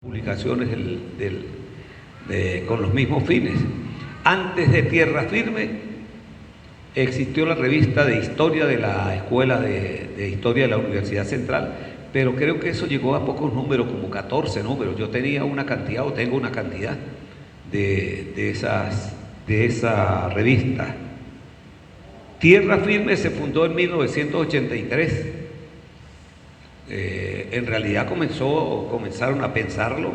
publicaciones con los mismos fines. Antes de Tierra Firme existió la revista de historia de la Escuela de Historia de la Universidad Central, pero creo que eso llegó a pocos números, como 14 números. Yo tenía una cantidad, o tengo una cantidad de esa revista. Tierra Firme se fundó en 1983. En realidad comenzaron a pensarlo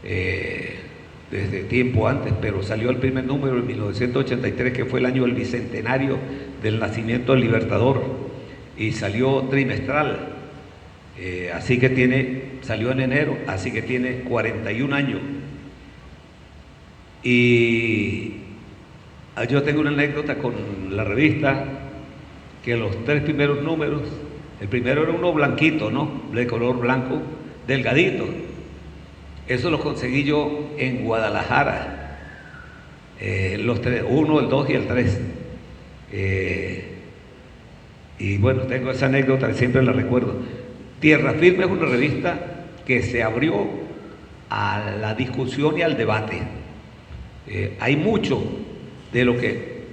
desde tiempo antes, pero salió el primer número en 1983, que fue el año del bicentenario del nacimiento del Libertador, y salió trimestral, así que salió en enero, así que tiene 41 años. Y yo tengo una anécdota con la revista, que los 3 primeros números, el primero era uno blanquito, ¿no?, de color blanco, delgadito. Eso lo conseguí yo en Guadalajara, los 3, 1, el 2 y el 3. Y bueno, tengo esa anécdota, siempre la recuerdo. Tierra Firme es una revista que se abrió a la discusión y al debate. Hay mucho de lo que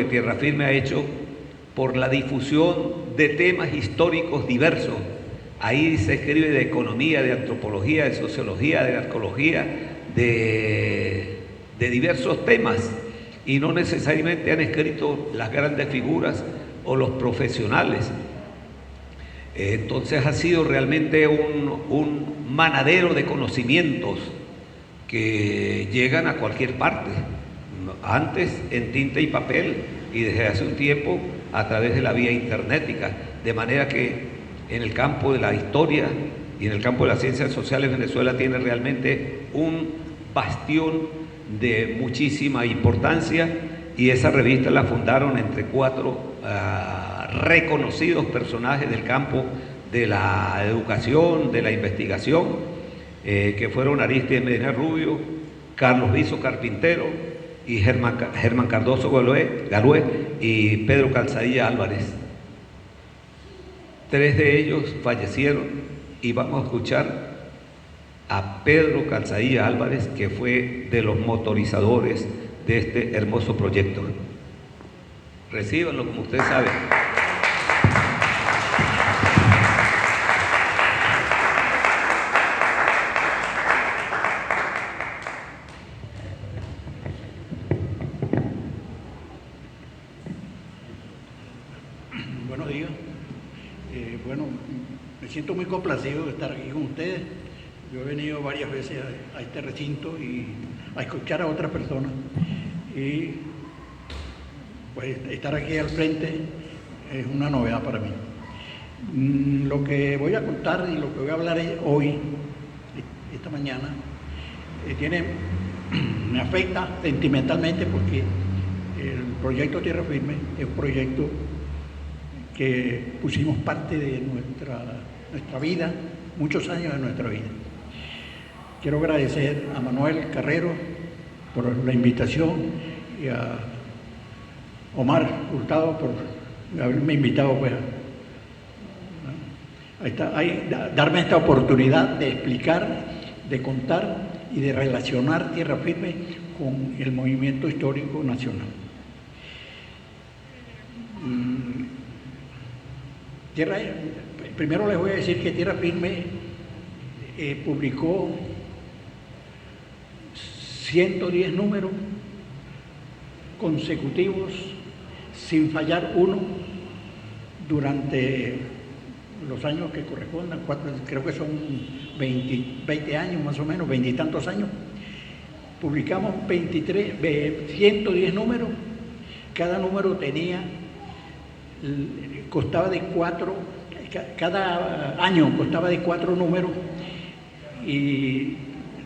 Tierra Firme ha hecho por la difusión de temas históricos diversos. Ahí se escribe de economía, de antropología, de sociología, de arqueología, de diversos temas, y no necesariamente han escrito las grandes figuras o los profesionales. Entonces ha sido realmente un manadero de conocimientos que llegan a cualquier parte, antes en tinta y papel, y desde hace un tiempo a través de la vía internética, de manera que en el campo de la historia y en el campo de las ciencias sociales, Venezuela tiene realmente un bastión de muchísima importancia, y esa revista la fundaron entre 4 reconocidos personajes del campo de la educación, de la investigación, que fueron Aristides Medina Rubio, Carlos Viso Carpintero y Germán Cardoso Galué y Pedro Calzadilla Álvarez. 3 de ellos fallecieron, y vamos a escuchar a Pedro Calzadilla Álvarez, que fue de los motorizadores de este hermoso proyecto. Recíbanlo, como ustedes saben. Buenos días. Bueno, me siento muy complacido de estar aquí con ustedes. Yo he venido varias veces a este recinto y a escuchar a otras personas, y pues estar aquí al frente es una novedad para mí. Lo que voy a contar y lo que voy a hablar hoy, esta mañana, me afecta sentimentalmente, porque el proyecto Tierra Firme es un proyecto que pusimos parte de nuestra vida, muchos años de nuestra vida. Quiero agradecer a Manuel Carrero por la invitación, y a Omar Hurtado por haberme invitado darme esta oportunidad de explicar, de contar y de relacionar Tierra Firme con el movimiento histórico nacional. Primero les voy a decir que Tierra Firme publicó 110 números consecutivos, sin fallar uno, durante los años que correspondan, creo que son 20 años más o menos, 20 y tantos años. Publicamos 110 números, cada número costaba de 4, cada año costaba de 4 números, y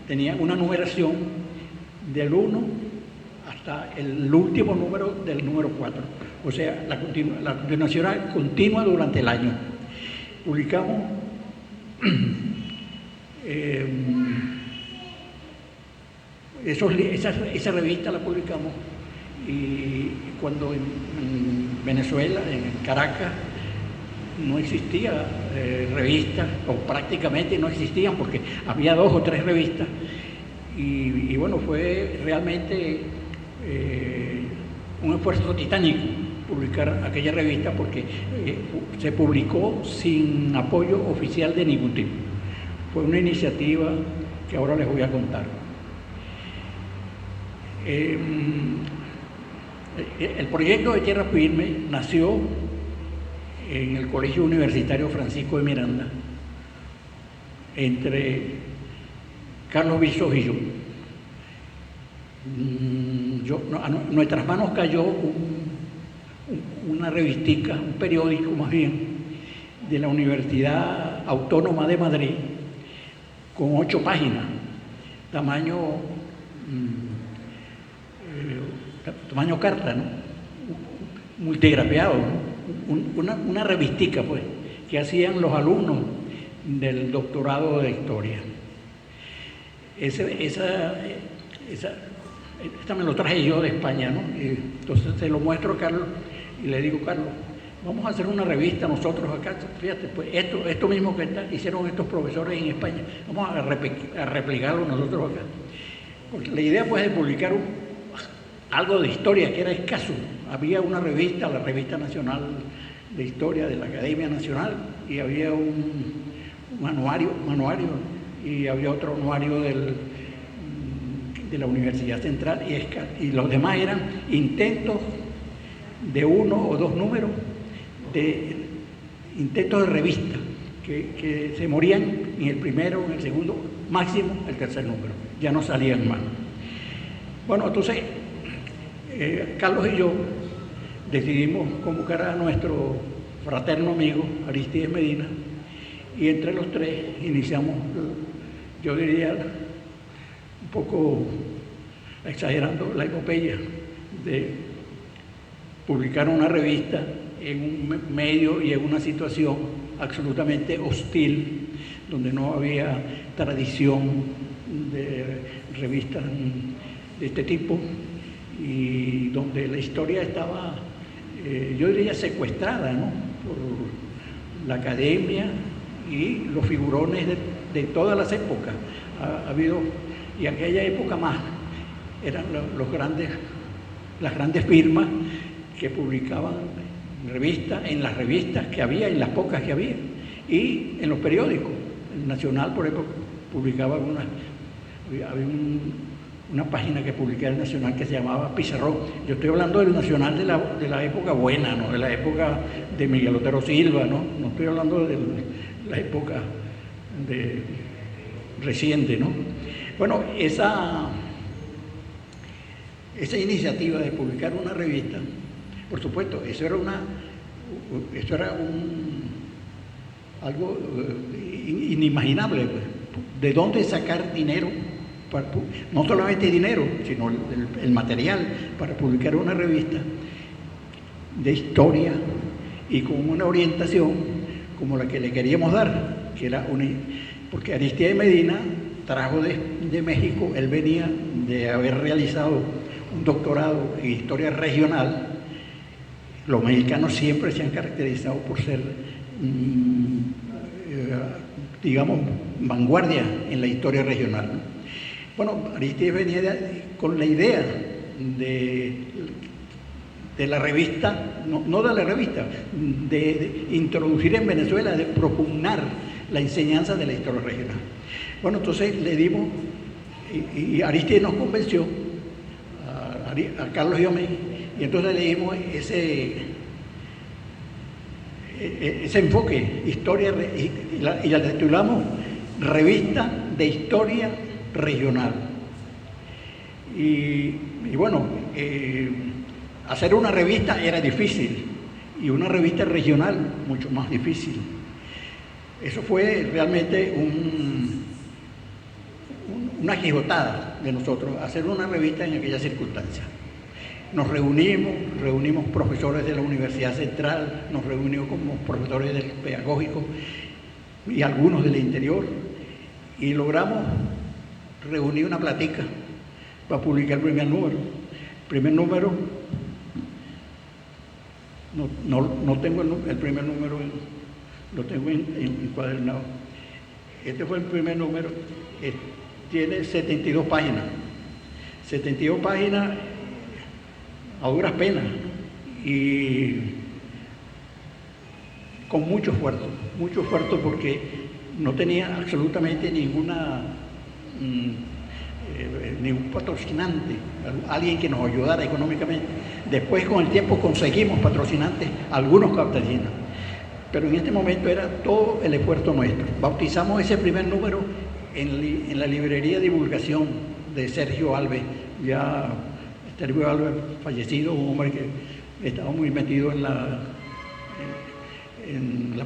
tenía una numeración del 1 hasta el último número del número 4. O sea, la continuación era continua durante el año. Publicamos esa revista la publicamos, y cuando en Venezuela, en Caracas, no existía revistas, o prácticamente no existían, porque había 2 o 3 revistas, y bueno, fue realmente un esfuerzo titánico publicar aquella revista, porque se publicó sin apoyo oficial de ningún tipo. Fue una iniciativa que ahora les voy a contar. El proyecto de Tierra Firme nació en el Colegio Universitario Francisco de Miranda, entre Carlos Visos y yo. A nuestras manos cayó una revistica, un periódico más bien, de la Universidad Autónoma de Madrid, con 8 páginas, tamaño carta, ¿no? Multigrafiado, ¿no? Una revistica, pues, que hacían los alumnos del doctorado de historia. Esta me lo traje yo de España, ¿no? Entonces se lo muestro a Carlos y le digo: Carlos, vamos a hacer una revista nosotros acá, fíjate, pues esto mismo que hicieron estos profesores en España, vamos a replicarlo nosotros acá. Porque la idea, pues, de publicar algo de historia que era escaso. Había una revista, la Revista Nacional de Historia de la Academia Nacional, y había un anuario, y había otro anuario de la Universidad Central, y los demás eran intentos de 1 o 2 números, de intentos de revista, que se morían en el primero, en el segundo, máximo el tercer número, ya no salían más. Bueno, entonces Carlos y yo decidimos convocar a nuestro fraterno amigo Aristides Medina, y entre los 3 iniciamos, yo diría, un poco exagerando, la epopeya de publicar una revista en un medio y en una situación absolutamente hostil, donde no había tradición de revistas de este tipo, y donde la historia estaba, yo diría, secuestrada, ¿no?, por la academia y los figurones de todas las épocas. Ha habido, y aquella época más, eran las grandes firmas que publicaban revistas, en las revistas que había, en las pocas que había, y en los periódicos. El Nacional, por ejemplo, publicaba había una página que publicaba el Nacional que se llamaba Pizarrón. Yo estoy hablando del Nacional de la época buena, ¿no?, de la época de Miguel Otero Silva, no estoy hablando de la época reciente, ¿no? Bueno, esa iniciativa de publicar una revista, por supuesto, eso era algo inimaginable, pues. ¿De dónde sacar dinero? No solamente dinero, sino el material para publicar una revista de historia y con una orientación como la que le queríamos dar, que era porque Aristides Medina trajo de México, él venía de haber realizado un doctorado en historia regional. Los mexicanos siempre se han caracterizado por ser, digamos, vanguardia en la historia regional, ¿no? Bueno, Aristides venía con la idea de la revista, no de la revista, de introducir en Venezuela, de propugnar la enseñanza de la historia regional. Bueno, entonces le dimos, y Aristides nos convenció, a Carlos y a mí, y entonces le dimos ese enfoque, historia, y la titulamos Revista de Historia Regional. Y bueno, hacer una revista era difícil, y una revista regional mucho más difícil. Eso fue realmente una quijotada de nosotros, hacer una revista en aquellas circunstancias. Nos reunimos profesores de la Universidad Central, nos reunimos como profesores del pedagógico y algunos del interior, y logramos reunir una platica para publicar el primer número. El primer número, no tengo el primer número lo tengo encuadernado. Este fue el primer número, tiene 72 páginas. 72 páginas a duras penas y con mucho esfuerzo porque no tenía absolutamente ningún patrocinante, alguien que nos ayudara económicamente. Después, con el tiempo, conseguimos patrocinantes, algunos patrocinan, pero en este momento era todo el esfuerzo nuestro. Bautizamos ese primer número en la librería de divulgación de Sergio Alves, ya Sergio Alves fallecido, un hombre que estaba muy metido en la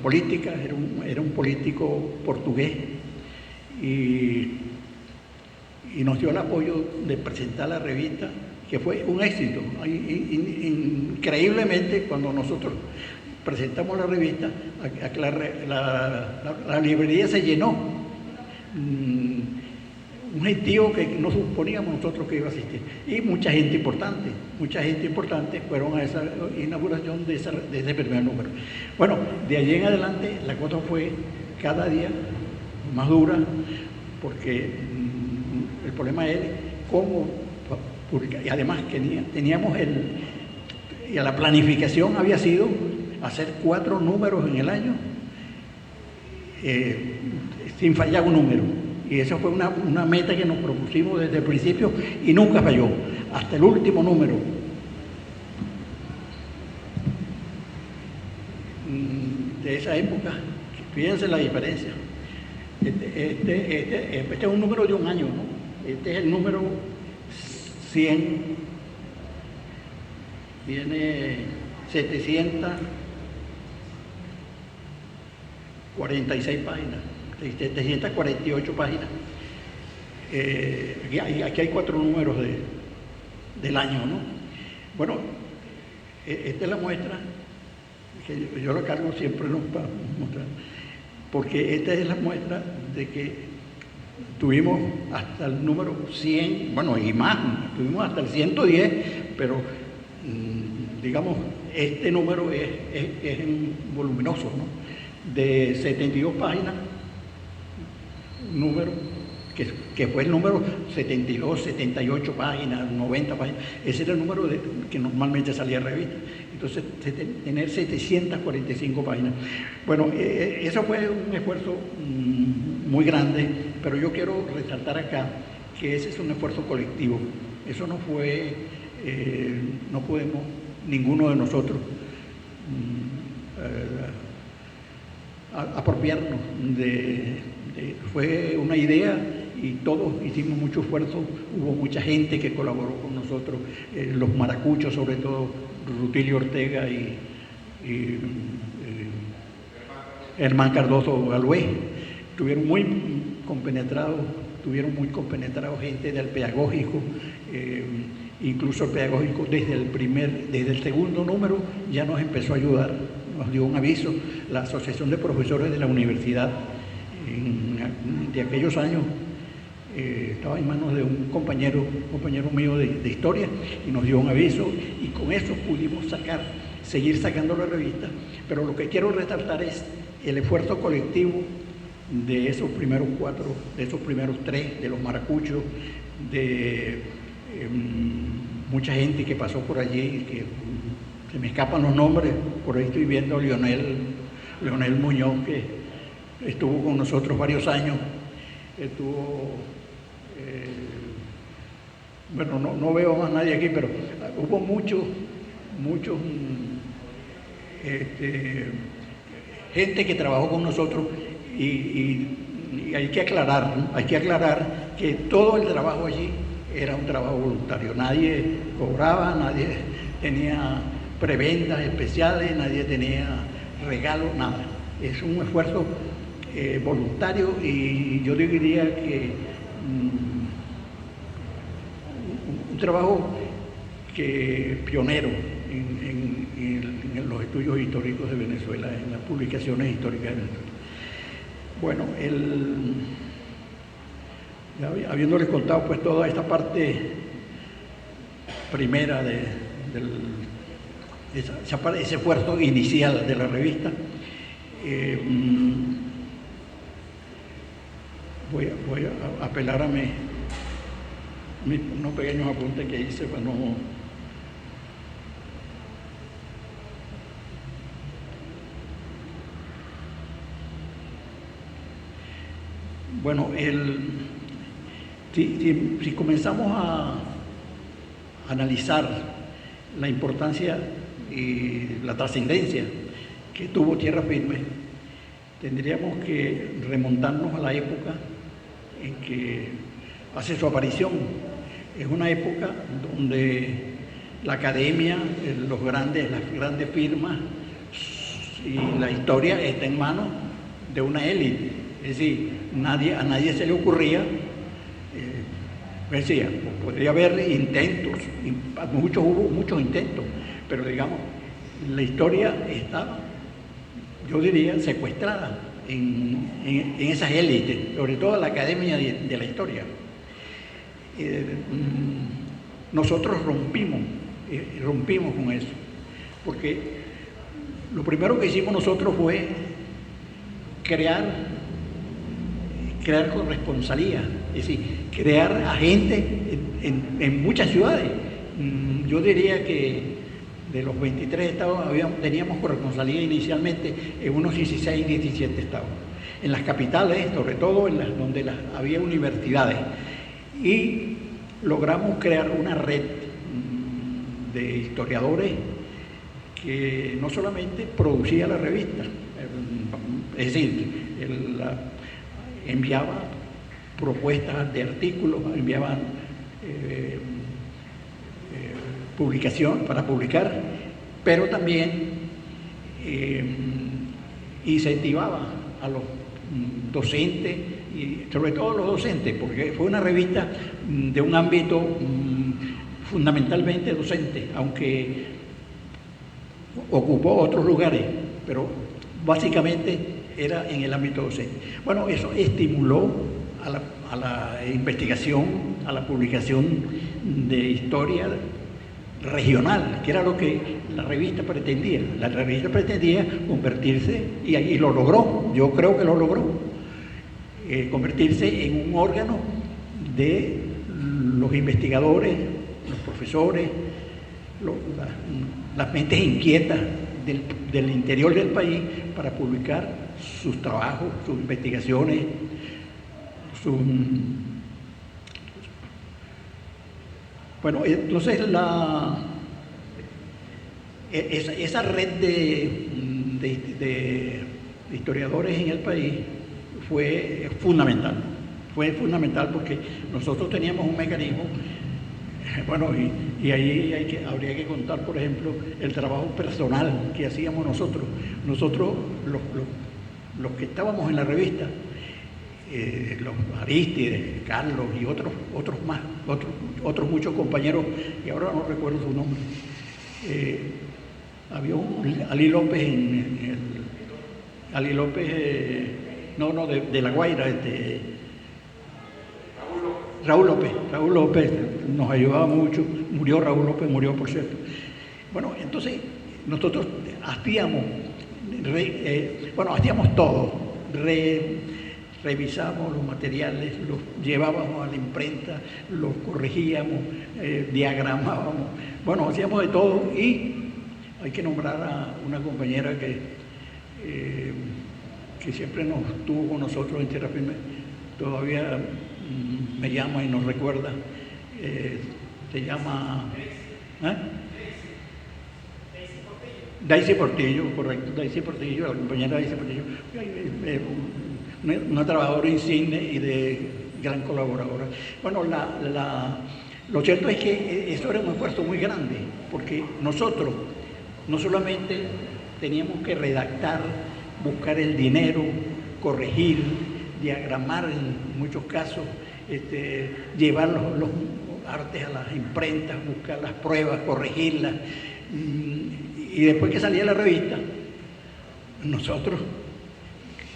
política, era un político portugués y nos dio el apoyo de presentar la revista, que fue un éxito. Increíblemente, cuando nosotros presentamos la revista, la librería se llenó. Un gentío que no suponíamos nosotros que iba a asistir. Y mucha gente importante fueron a esa inauguración de ese primer número. Bueno, de allí en adelante la cosa fue cada día más dura, porque el problema es cómo publicar. Y además teníamos y la planificación había sido hacer 4 números en el año, sin fallar un número. Y esa fue una meta que nos propusimos desde el principio y nunca falló, hasta el último número. De esa época, fíjense la diferencia. Este es un número de un año, ¿no? Este es el número 100, tiene 746 páginas. 748 páginas. Aquí hay 4 números del año, ¿no? Bueno, esta es la muestra, que yo la cargo siempre, ¿no?, para mostrar, porque esta es la muestra de que tuvimos hasta el número 100, bueno, y más, tuvimos hasta el 110, pero digamos, este número es voluminoso, ¿no?, de 72 páginas, número que fue el número 72, 78 páginas, 90 páginas. Ese era el número que normalmente salía en revista. Entonces, tener 745 páginas. Bueno, eso fue un esfuerzo muy grande, pero yo quiero resaltar acá que ese es un esfuerzo colectivo. Eso no fue, no podemos, ninguno de nosotros, apropiarnos fue una idea y todos hicimos mucho esfuerzo. Hubo mucha gente que colaboró con nosotros, los maracuchos, sobre todo Rutilio Ortega y Germán Cardoso Galué, tuvieron muy compenetrados gente del pedagógico, incluso el pedagógico desde el segundo número ya nos empezó a ayudar, nos dio un aviso. La Asociación de Profesores de la Universidad de aquellos años estaba en manos de un compañero mío de historia, y nos dio un aviso, y con eso pudimos seguir sacando la revista. Pero lo que quiero resaltar es el esfuerzo colectivo de esos primeros 4, de esos primeros 3, de los maracuchos, de mucha gente que pasó por allí, que se me escapan los nombres. Por ahí estoy viendo a Leonel Muñoz, que estuvo con nosotros varios años. Bueno, no veo más nadie aquí, pero hubo muchos gente que trabajó con nosotros, y hay que aclarar que todo el trabajo allí era un trabajo voluntario. Nadie cobraba, nadie tenía preventas especiales, nadie tenía regalos, nada. Es un esfuerzo voluntario, y yo diría que un trabajo pionero en los estudios históricos de Venezuela, en las publicaciones históricas de Venezuela. Bueno, ya habiéndoles contado pues toda esta parte primera ese esfuerzo inicial de la revista, Voy a apelar a unos pequeños apuntes que hice para no... Bueno, si comenzamos a analizar la importancia y la trascendencia que tuvo Tierra Firme, tendríamos que remontarnos a la época en que hace su aparición. Es una época donde la academia, las grandes firmas y la historia está en manos de una élite. Es decir, a nadie se le ocurría, decía, podría haber intentos, hubo muchos intentos, pero digamos, la historia está, yo diría, secuestrada en esas élites, sobre todo la academia de la historia. Nosotros rompimos con eso, porque lo primero que hicimos nosotros fue crear corresponsalía, es decir, crear agentes en muchas ciudades. Yo diría que de los 23 estados teníamos corresponsalía inicialmente en unos 16, 17 estados. En las capitales, sobre todo donde había universidades. Y logramos crear una red de historiadores que no solamente producía la revista, es decir, enviaba propuestas de artículos, enviaban publicación para publicar, pero también incentivaba a los docentes y sobre todo los docentes, porque fue una revista de un ámbito fundamentalmente docente, aunque ocupó otros lugares, pero básicamente era en el ámbito docente. Bueno, eso estimuló a la investigación, a la publicación de historia regional, que era lo que la revista pretendía. La revista pretendía convertirse, y lo logró, yo creo que lo logró, convertirse en un órgano de los investigadores, los profesores, las mentes inquietas del interior del país para publicar sus trabajos, sus investigaciones, Bueno, entonces esa red de historiadores en el país fue fundamental porque nosotros teníamos un mecanismo, bueno, y ahí habría que contar, por ejemplo, el trabajo personal que hacíamos nosotros. Nosotros, los que estábamos en la revista, los Arístides, Carlos y otros muchos compañeros, y ahora no recuerdo su nombre. Había un Ali López de La Guaira, Raúl López nos ayudaba mucho. Raúl López murió, por cierto. Bueno, entonces nosotros hacíamos todo. Revisábamos los materiales, los llevábamos a la imprenta, los corregíamos, diagramábamos, bueno, hacíamos de todo. Y hay que nombrar a una compañera que siempre nos tuvo con nosotros en Tierra Firme, todavía me llama y nos recuerda, se llama Daisy Portillo, correcto, Daisy Portillo, la compañera Daisy Portillo, una trabajadora insigne y de gran colaboradora. Bueno, lo cierto es que eso era un esfuerzo muy grande, porque nosotros no solamente teníamos que redactar, buscar el dinero, corregir, diagramar en muchos casos, llevar los artes a las imprentas, buscar las pruebas, corregirlas, y después que salía la revista, nosotros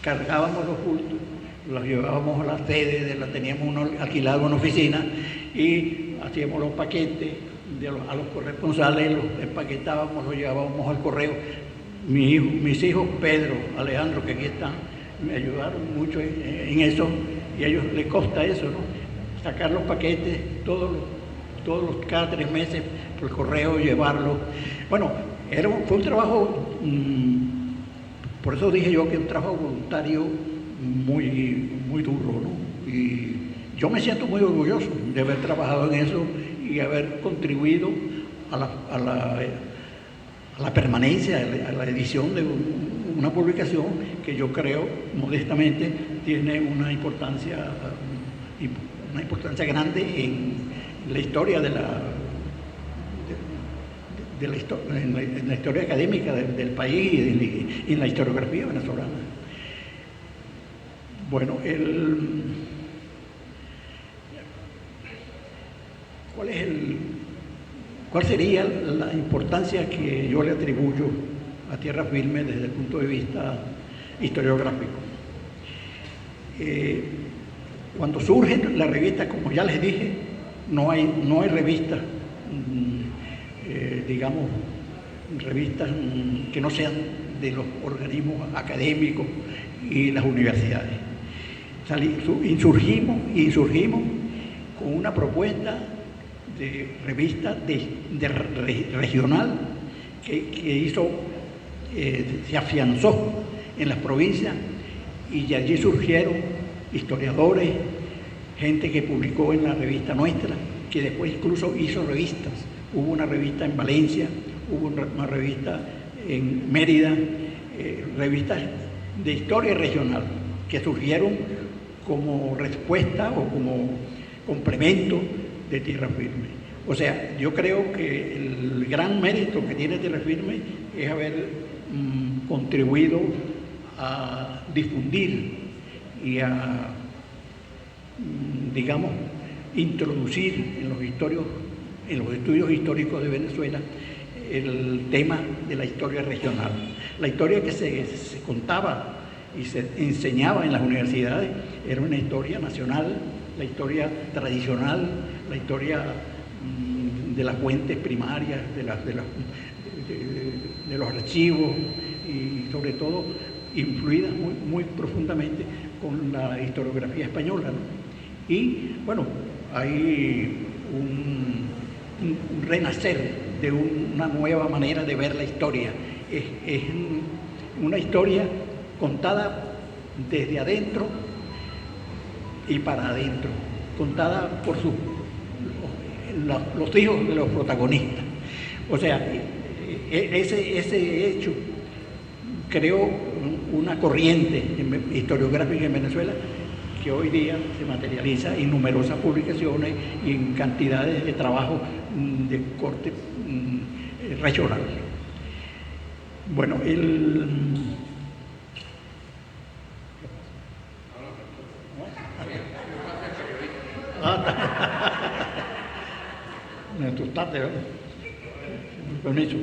cargábamos los bultos, los llevábamos a la sede, teníamos alquilado una oficina y hacíamos los paquetes a los corresponsales, los empaquetábamos, los llevábamos al correo. mis hijos Pedro, Alejandro, que aquí están, me ayudaron mucho en eso, y a ellos les costa eso, ¿no? Sacar los paquetes cada 3 meses por correo, llevarlos. Bueno, fue un trabajo, por eso dije yo que un trabajo voluntario muy, muy duro, ¿no? Y yo me siento muy orgulloso de haber trabajado en eso y haber contribuido a la permanencia, a la edición de una publicación que yo creo, modestamente, tiene una importancia grande en la historia en la historia académica del país y en la historiografía venezolana. Bueno, ¿cuál sería la importancia que yo le atribuyo a Tierra Firme desde el punto de vista historiográfico? Cuando surge la revista, como ya les dije, no hay revistas, digamos, revistas que no sean de los organismos académicos y las universidades. Insurgimos con una propuesta de revista regional que se afianzó en las provincias, y de allí surgieron historiadores, gente que publicó en la revista nuestra, que después incluso hizo revistas. Hubo una revista en Valencia, hubo una revista en Mérida, revistas de historia regional que surgieron como respuesta o como complemento de Tierra Firme. O sea, yo creo que el gran mérito que tiene Tierra Firme es haber contribuido a difundir y a, digamos, introducir en los estudios históricos de Venezuela el tema de la historia regional. La historia que se contaba y se enseñaba en las universidades era una historia nacional, la historia tradicional, la historia de las fuentes primarias, de los archivos, y sobre todo influida muy, muy profundamente con la historiografía española, ¿no? Y bueno, hay un renacer de una nueva manera de ver la historia. Es una historia contada desde adentro y para adentro, contada por los hijos de los protagonistas. O sea, ese hecho creó una corriente historiográfica en Venezuela que hoy día se materializa en numerosas publicaciones y en cantidades de trabajo de corte regional. Bueno, me asustaste, ¿verdad? Permiso.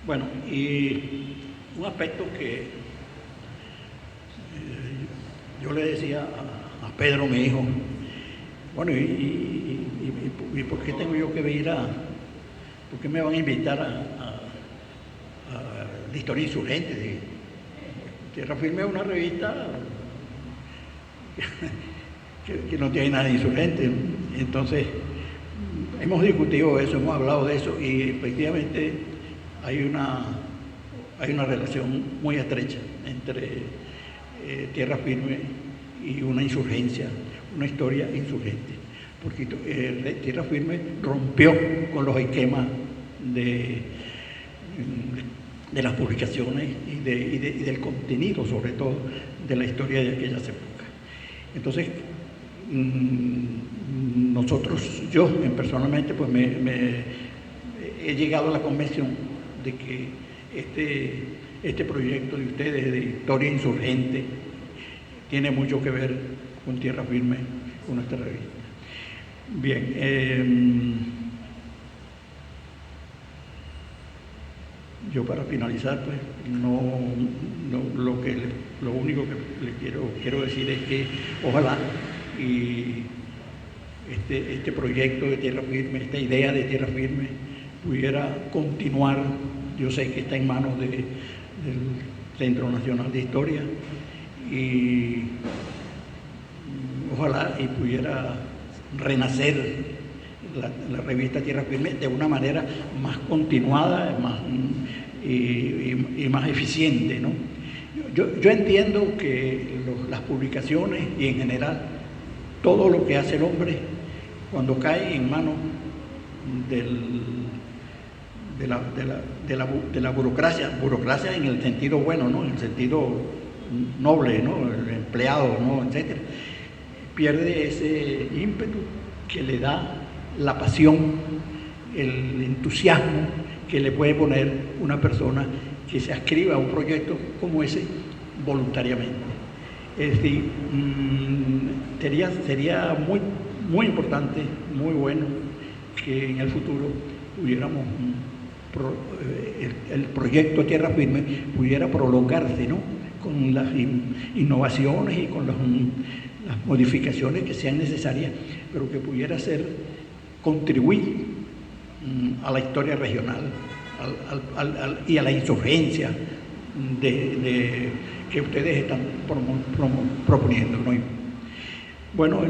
Bueno, y un aspecto que yo le decía a Pedro, mi hijo, bueno, ¿y por qué tengo yo que ir por qué me van a invitar a la historia insurgente? Tierra Firme es una revista que no tiene nada de insurgente. Entonces, hemos discutido eso, hemos hablado de eso, y efectivamente hay una relación muy estrecha entre Tierra Firme y una insurgencia, una historia insurgente, porque Tierra Firme rompió con los esquemas de las publicaciones y del contenido, sobre todo, de la historia de aquellas épocas. Entonces, yo personalmente, pues he llegado a la convención de que este proyecto de ustedes de historia insurgente tiene mucho que ver con Tierra Firme, con nuestra revista. Bien, Yo para finalizar, pues, lo único que le quiero decir es que ojalá y este proyecto de Tierra Firme, esta idea de Tierra Firme pudiera continuar. Yo sé que está en manos del Centro Nacional de Historia y ojalá y pudiera renacer la revista Tierra Firme de una manera más continuada y más eficiente, ¿no? Yo entiendo que las publicaciones y en general todo lo que hace el hombre cuando cae en manos de la burocracia en el sentido bueno, ¿no? En el sentido noble, ¿no? El empleado, ¿no? Etcétera, pierde ese ímpetu que le da la pasión, el entusiasmo que le puede poner una persona que se adscriba a un proyecto como ese voluntariamente. Es decir, sería muy importante, muy bueno que en el futuro pudiéramos, el proyecto Tierra Firme pudiera prolongarse, ¿no? Con las innovaciones y con las modificaciones que sean necesarias, pero que pudiera contribuir a la historia regional y a la insurgencia que ustedes están proponiendo, ¿no? Bueno,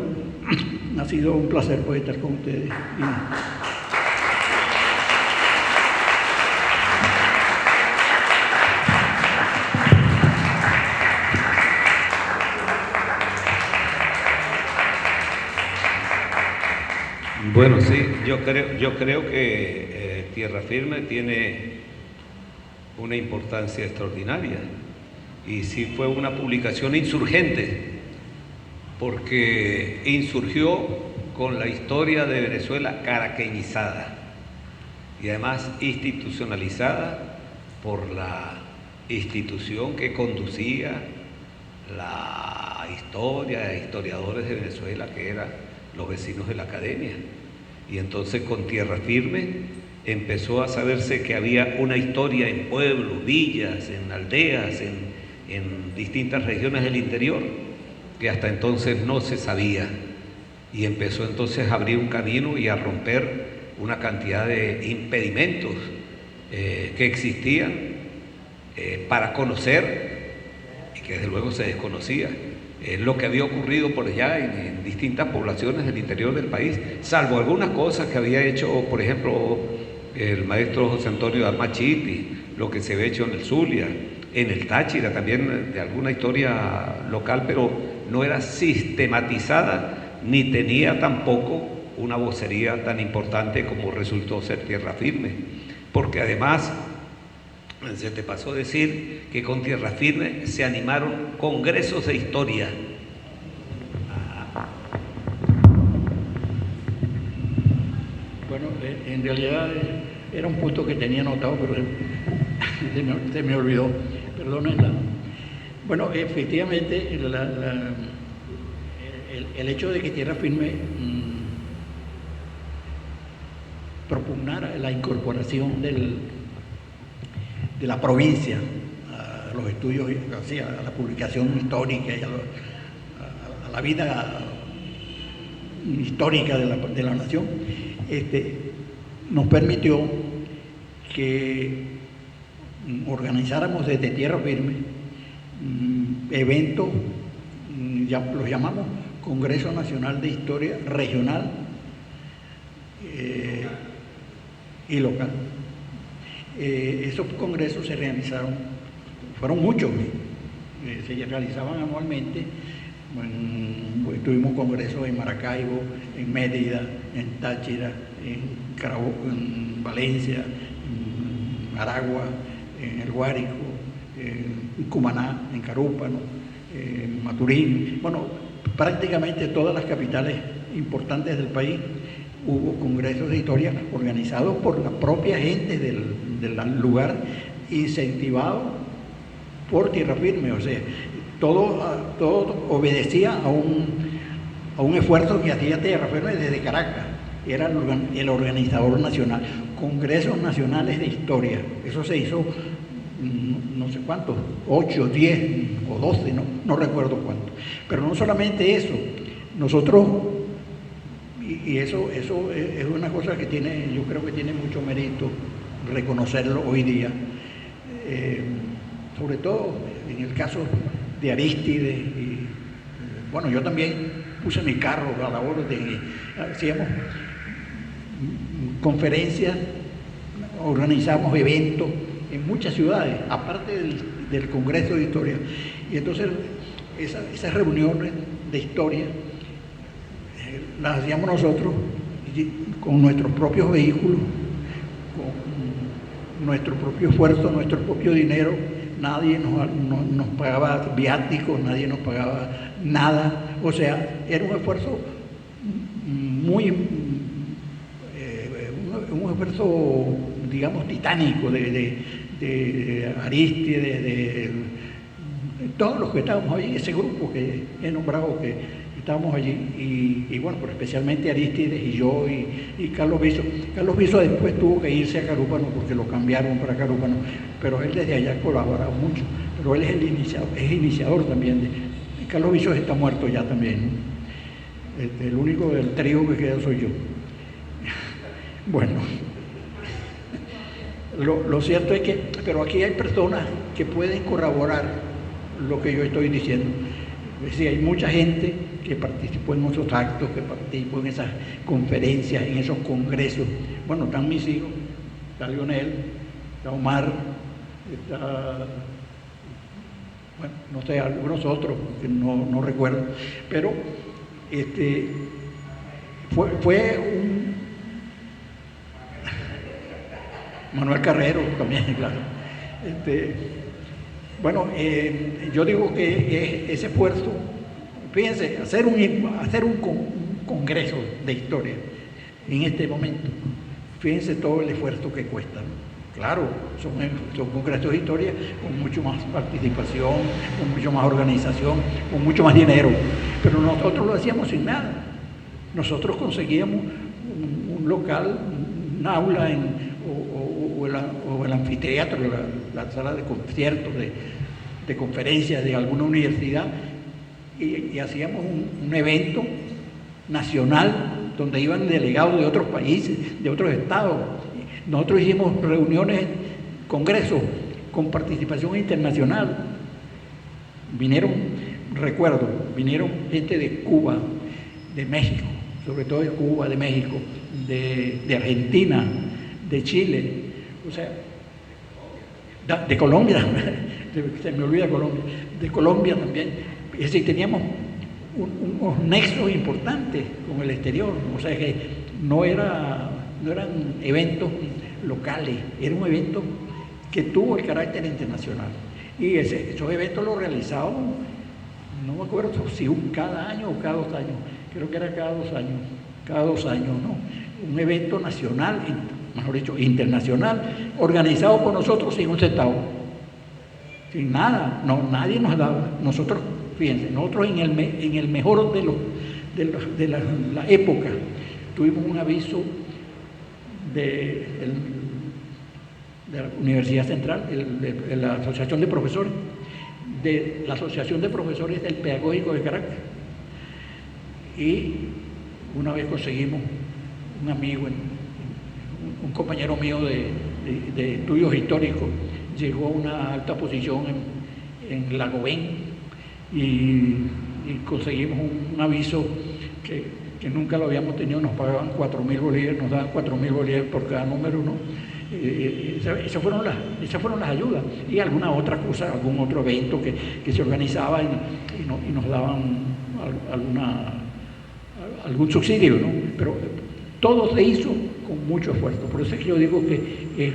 ha sido un placer poder estar con ustedes. Bueno, sí, yo creo que Tierra Firme tiene una importancia extraordinaria y sí fue una publicación insurgente porque insurgió con la historia de Venezuela caraqueñizada y además institucionalizada por la institución que conducía la historia de historiadores de Venezuela, que eran los vecinos de la academia. Y entonces con Tierra Firme empezó a saberse que había una historia en pueblos, villas, en aldeas, en distintas regiones del interior, que hasta entonces no se sabía. Y empezó entonces a abrir un camino y a romper una cantidad de impedimentos que existían para conocer y que desde luego se desconocía lo que había ocurrido por allá en distintas poblaciones del interior del país, salvo algunas cosas que había hecho, por ejemplo, el maestro José Antonio Armachiti, lo que se había hecho en el Zulia, en el Táchira también, de alguna historia local, pero no era sistematizada ni tenía tampoco una vocería tan importante como resultó ser Tierra Firme, porque además se te pasó decir que con Tierra Firme se animaron congresos de historia. Bueno, en realidad era un punto que tenía anotado, pero se me olvidó. Perdónenla. Bueno, efectivamente, el hecho de que Tierra Firme propugnara la incorporación de la provincia a los estudios, a la publicación histórica y a la vida histórica de la nación, nos permitió que organizáramos desde Tierra Firme eventos, los llamamos Congreso Nacional de Historia Regional y local. Esos congresos se realizaron, fueron muchos, se realizaban anualmente. Tuvimos congresos en Maracaibo, en Mérida, en Táchira, en Valencia, en Aragua, en El Guárico, en Cumaná, en Carúpano, en Maturín. Bueno, prácticamente todas las capitales importantes del país hubo congresos de historia organizados por la propia gente del lugar, incentivados por Tierra Firme. O sea, todo obedecía a un esfuerzo que hacía Tierra Firme desde Caracas. era el organizador nacional. Congresos nacionales de historia. Eso se hizo no sé cuántos, 8, 10 o 12, no recuerdo cuánto. Pero no solamente eso, nosotros, y eso es una cosa que tiene, yo creo que tiene mucho mérito reconocerlo hoy día, sobre todo en el caso de Arístides, y bueno, yo también puse mi carro a la orden, hacíamos conferencias, organizamos eventos en muchas ciudades, aparte del Congreso de Historia. Y entonces esas reuniones de historia las hacíamos nosotros con nuestros propios vehículos, con nuestro propio esfuerzo, nuestro propio dinero. Nadie nos pagaba viáticos, nadie nos pagaba nada. O sea, era un esfuerzo un esfuerzo, digamos, titánico de Arístides, de todos los que estábamos allí, ese grupo que he nombrado que estábamos allí, y bueno, pero especialmente Arístides y yo y Carlos Viso. Carlos Viso después tuvo que irse a Carúpano porque lo cambiaron para Carúpano, pero él desde allá colaboraba mucho, pero él es iniciador también. Carlos Viso está muerto ya también, ¿no? El único del trío que queda soy yo. Bueno, lo cierto es que, pero aquí hay personas que pueden corroborar lo que yo estoy diciendo. Es decir, hay mucha gente que participó en esos actos, que participó en esas conferencias, en esos congresos. Bueno, están mis hijos, está Lionel, está Omar, está, bueno, no sé, algunos otros, que no recuerdo, pero fue un Manuel Carrero también, claro. Bueno, yo digo que ese esfuerzo, fíjense, hacer un congreso de historia en este momento, fíjense todo el esfuerzo que cuesta, ¿no? Claro, son congresos de historia con mucho más participación, con mucho más organización, con mucho más dinero, pero nosotros lo hacíamos sin nada. Nosotros conseguíamos un local, un aula o el anfiteatro, la sala de conciertos, de conferencias de alguna universidad, y hacíamos un evento nacional donde iban delegados de otros países, de otros estados. Nosotros hicimos reuniones, congresos con participación internacional. Vinieron gente de Cuba, de México, sobre todo de Cuba, de México, de Argentina, de Chile, o sea, de Colombia, se me olvida Colombia, de Colombia también. Es decir, teníamos unos nexos importantes con el exterior, o sea que no eran eventos locales, era un evento que tuvo el carácter internacional. Y esos eventos los realizábamos, no me acuerdo si cada año o cada 2 años, creo que era cada 2 años, ¿no? Un evento nacional, mejor dicho, internacional, organizado por nosotros sin un centavo, sin nada, nadie nos daba. Nosotros, fíjense, nosotros en el mejor de la época tuvimos un aviso de la Universidad Central, de la Asociación de Profesores, de la Asociación de Profesores del Pedagógico de Caracas. Y una vez conseguimos un amigo, un compañero mío de estudios históricos, llegó a una alta posición en Lagobén y conseguimos un aviso que nunca lo habíamos tenido. Nos pagaban 4.000 bolívares, nos daban 4.000 bolívares por cada número, ¿no? Esas fueron las ayudas, y alguna otra cosa, algún otro evento que se organizaba y nos daban algún subsidio, ¿no? Pero todo se hizo con mucho esfuerzo. Por eso es que yo digo que es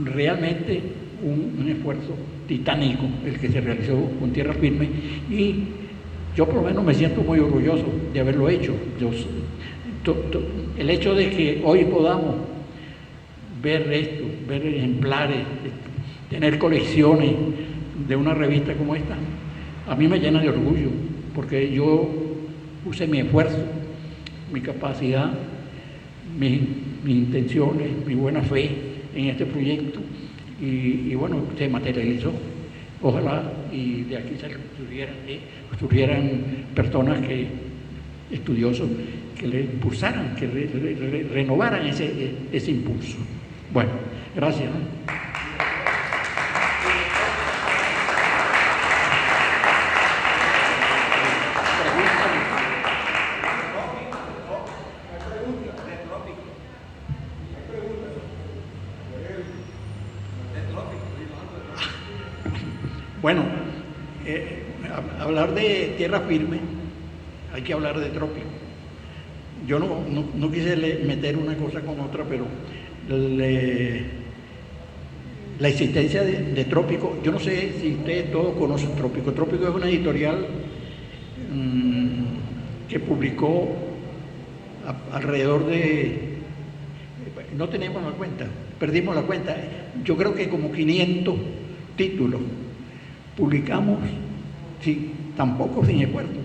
realmente un esfuerzo titánico el que se realizó con tierra firme, y yo por lo menos me siento muy orgulloso de haberlo hecho. El hecho de que hoy podamos ver esto, ver ejemplares, tener colecciones de una revista como esta, a mí me llena de orgullo, porque yo puse mi esfuerzo, mi capacidad, mis intenciones, mi buena fe en este proyecto y bueno, se materializó. Ojalá y de aquí surgieran personas estudiosos que le impulsaran, que renovaran ese impulso. Bueno, gracias, ¿no? Bueno, hablar de tierra firme, hay que hablar de trópico. Yo no quise meter una cosa con otra, pero la existencia de Trópico, yo no sé si ustedes todos conocen Trópico. Trópico es una editorial que publicó alrededor de, no tenemos la cuenta, perdimos la cuenta, yo creo que como 500 títulos. Publicamos, sí, tampoco sin esfuerzo,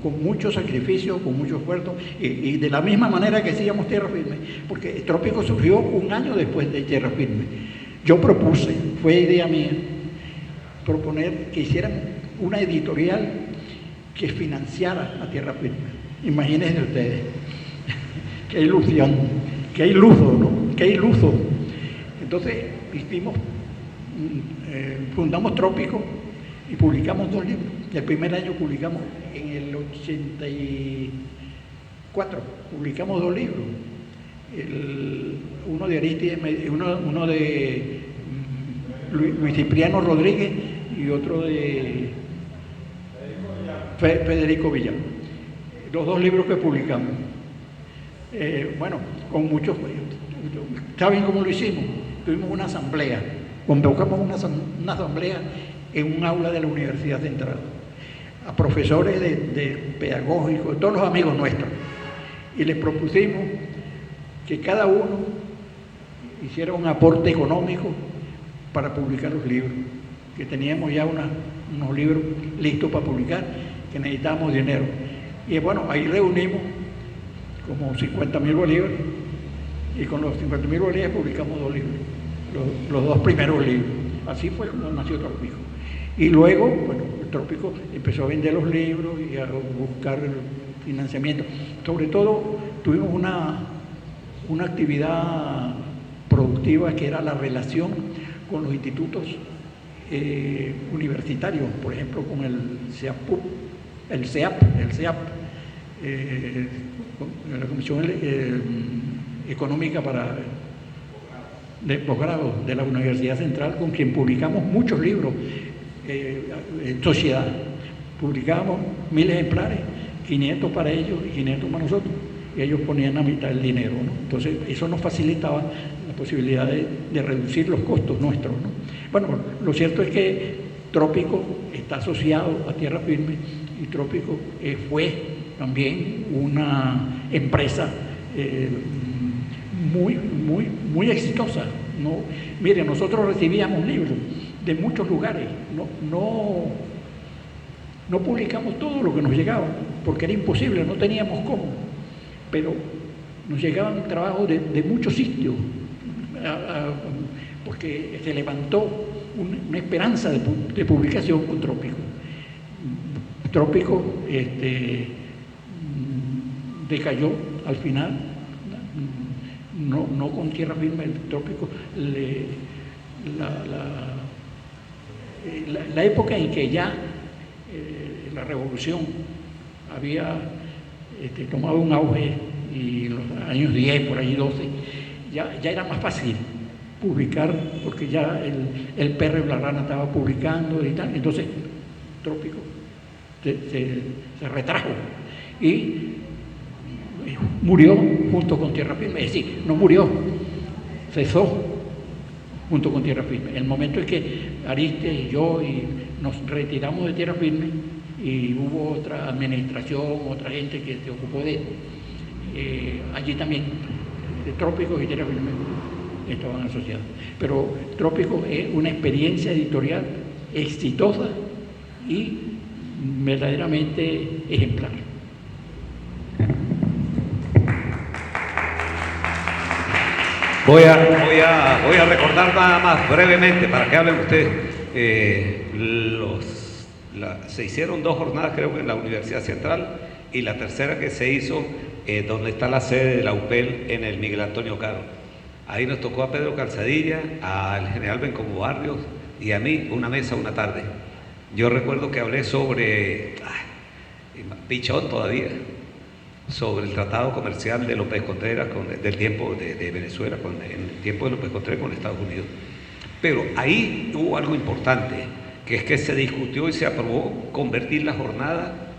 con mucho sacrificio, con mucho esfuerzo, y de la misma manera que hacíamos Tierra Firme, porque Trópico surgió un año después de Tierra Firme. Yo propuse, fue idea mía, proponer que hicieran una editorial que financiara a Tierra Firme. Imagínense ustedes, qué ilusión, qué iluso, ¿no? Qué iluso. Entonces fundamos Trópico y publicamos 2 libros. El primer año publicamos, en el 84, publicamos 2 libros. Uno de Aristides, uno de Luis Cipriano Rodríguez y otro de Federico Villar. Los 2 libros que publicamos. Bueno, con muchos... ¿Saben cómo lo hicimos? Tuvimos una asamblea. Convocamos una asamblea en un aula de la Universidad Central, a profesores de pedagógicos, todos los amigos nuestros, y les propusimos que cada uno hiciera un aporte económico para publicar los libros, que teníamos ya unos libros listos para publicar, que necesitábamos dinero. Y bueno, ahí reunimos como 50.000 bolívares, y con los 50.000 bolívares publicamos 2 libros, los 2 primeros libros. Así fue como nació Trópico. Y luego, bueno, Trópico empezó a vender los libros y a buscar financiamiento. Sobre todo, tuvimos una actividad productiva que era la relación con los institutos universitarios, por ejemplo, con el CEAP, la Comisión Económica de posgrado de la Universidad Central, con quien publicamos muchos libros en sociedad. Publicábamos 1.000 ejemplares, 500 para ellos y 500 para nosotros, y ellos ponían la mitad del dinero, ¿no? Entonces eso nos facilitaba la posibilidad de reducir los costos nuestros, ¿no? Bueno, lo cierto es que Trópico está asociado a Tierra Firme, y Trópico fue también una empresa muy exitosa, ¿no? Mire, nosotros recibíamos libros de muchos lugares, no publicamos todo lo que nos llegaba, porque era imposible, no teníamos cómo, pero nos llegaban trabajos de muchos sitios, porque se levantó una esperanza de publicación con Trópico. Trópico decayó al final, no con Tierra Firme. El Trópico, la época en que ya la revolución había tomado un auge, y los años 10, por ahí 12, ya era más fácil publicar, porque ya el perro y la rana estaba publicando y tal. Entonces Trópico se retrajo y murió junto con Tierra Firme. Es decir, no murió, cesó junto con Tierra Firme. El momento en que Aristides y yo nos retiramos de Tierra Firme, y hubo otra administración, otra gente que se ocupó de allí también Trópico y Tierra Firme estaban asociados. Pero Trópico es una experiencia editorial exitosa y verdaderamente ejemplar. Voy a recordar nada más brevemente para que hablen ustedes. Se hicieron 2 jornadas, creo que en la Universidad Central, y la tercera que se hizo donde está la sede de la UPEL, en el Miguel Antonio Caro. Ahí nos tocó a Pedro Calzadilla, al general Bencomo Barrios y a mí una mesa una tarde. Yo recuerdo que hablé sobre, pichón todavía, sobre el tratado comercial de López Contreras del tiempo de Venezuela, en el tiempo de López Contreras con Estados Unidos. Pero ahí hubo algo importante, que es que se discutió y se aprobó convertir la jornada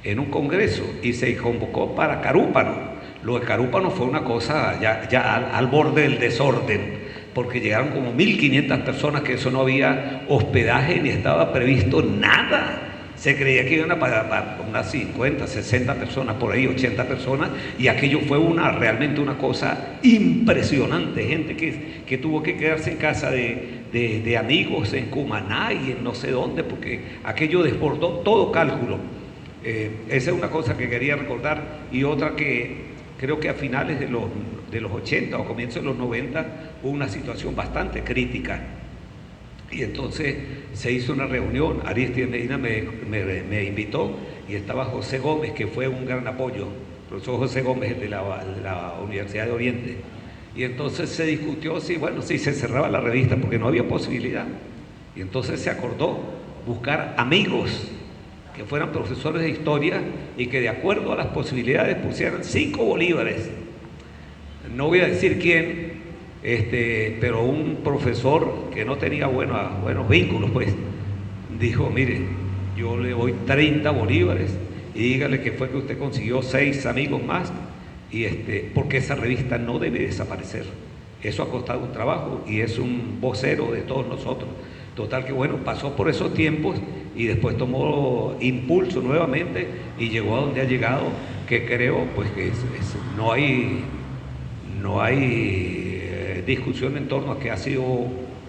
en un congreso y se convocó para Carúpano. Lo de Carúpano fue una cosa ya al borde del desorden, porque llegaron como 1.500 personas, que eso no había hospedaje ni estaba previsto nada. Se creía que iban a para unas 50, 60 personas, por ahí 80 personas, y aquello fue realmente una cosa impresionante, gente que tuvo que quedarse en casa de amigos en Cumaná y en no sé dónde, porque aquello desbordó todo cálculo. Esa es una cosa que quería recordar, y otra que creo que a finales de los 80 o comienzos de los 90 hubo una situación bastante crítica. Y entonces se hizo una reunión, Aristides Medina me invitó, y estaba José Gómez, que fue un gran apoyo, el profesor José Gómez de la Universidad de Oriente. Y entonces se discutió si se cerraba la revista, porque no había posibilidad. Y entonces se acordó buscar amigos que fueran profesores de historia y que de acuerdo a las posibilidades pusieran 5 bolívares. No voy a decir quién, pero un profesor que no tenía buenos vínculos, pues, dijo: mire, yo le doy 30 bolívares y dígale que fue que usted consiguió 6 amigos más, y porque esa revista no debe desaparecer. Eso ha costado un trabajo y es un vocero de todos nosotros. Total que pasó por esos tiempos y después tomó impulso nuevamente y llegó a donde ha llegado, que creo pues que no hay discusión en torno a que ha sido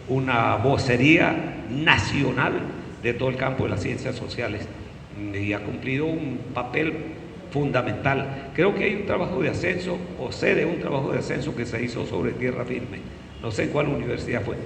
una vocería nacional de todo el campo de las ciencias sociales, y ha cumplido un papel fundamental. Creo que hay un trabajo de ascenso, o sé de un trabajo de ascenso que se hizo sobre tierra firme. No sé en cuál universidad fue.